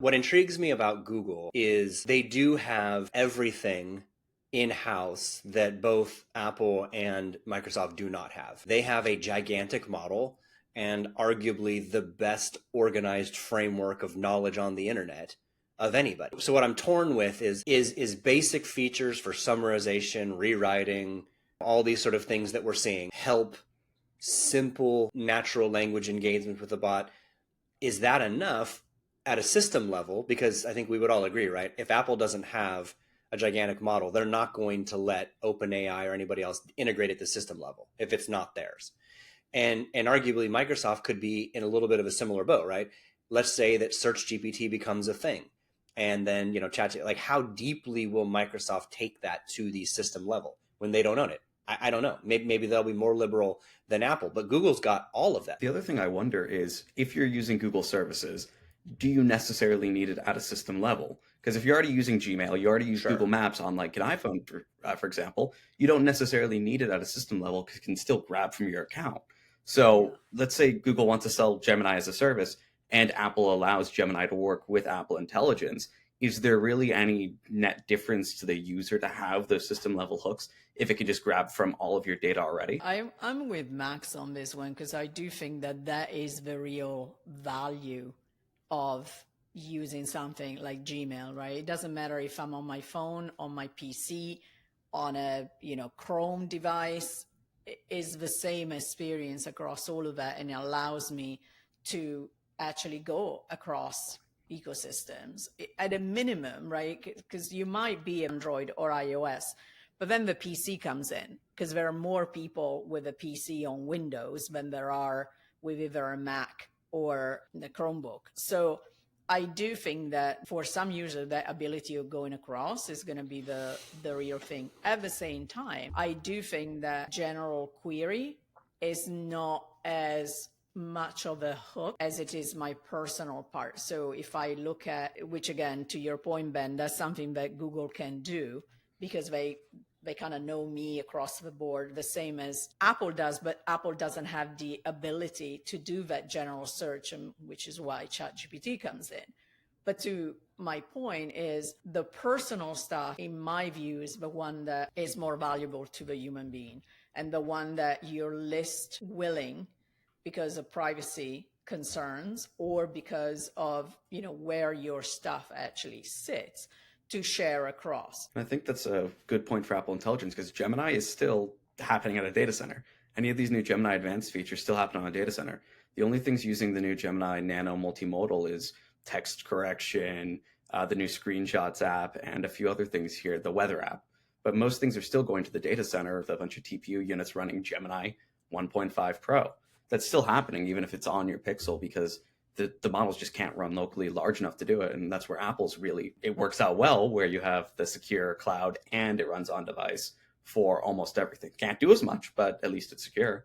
What intrigues me about Google is they do have everything in-house that both Apple and Microsoft do not have. They have a gigantic model and arguably the best organized framework of knowledge on the internet of anybody. So what I'm torn with is basic features for summarization, rewriting, all these sort of things that we're seeing help simple natural language engagement with the bot. Is that enough at a system level? Because I think we would all agree, right? If Apple doesn't have a gigantic model, they're not going to let OpenAI or anybody else integrate at the system level if it's not theirs. And arguably Microsoft could be in a little bit of a similar boat, right? Let's say that Search GPT becomes a thing. And then, chat, like how deeply will Microsoft take that to the system level when they don't own it? I don't know. Maybe they'll be more liberal than Apple, but Google's got all of that. The other thing I wonder is if you're using Google services, do you necessarily need it at a system level? Because if you're already using Gmail, you already use Sure. Google Maps on like an iPhone, for example, you don't necessarily need it at a system level because you can still grab from your account. So let's say Google wants to sell Gemini as a service and Apple allows Gemini to work with Apple Intelligence. Is there really any net difference to the user to have those system level hooks if it can just grab from all of your data already? I'm with Max on this one because I do think that that is the real value of using something like Gmail, right? It doesn't matter if I'm on my phone, on my PC, on a Chrome device. It is the same experience across all of that, and it allows me to actually go across ecosystems at a minimum, right? Because you might be Android or iOS, but then the PC comes in because there are more people with a PC on Windows than there are with either a Mac or the Chromebook. So I do think that for some users, that ability of going across is going to be the real thing. At the same time, I do think that general query is not as much of a hook as it is my personal part. So if I look at, which again, to your point, Ben, that's something that Google can do because they kind of know me across the board, the same as Apple does, but Apple doesn't have the ability to do that general search, which is why ChatGPT comes in. But to my point is the personal stuff, in my view, is the one that is more valuable to the human being and the one that you're least willing because of privacy concerns or because of, where your stuff actually sits to share across. I think that's a good point for Apple Intelligence because Gemini is still happening at a data center. Any of these new Gemini Advanced features still happen on a data center. The only things using the new Gemini Nano multimodal is text correction, the new Screenshots app, and a few other things here, the weather app. But most things are still going to the data center with a bunch of TPU units running Gemini 1.5 Pro. That's still happening even if it's on your Pixel because the models just can't run locally large enough to do it. And that's where Apple's really, it works out well where you have the secure cloud and it runs on device for almost everything. Can't do as much, but at least it's secure.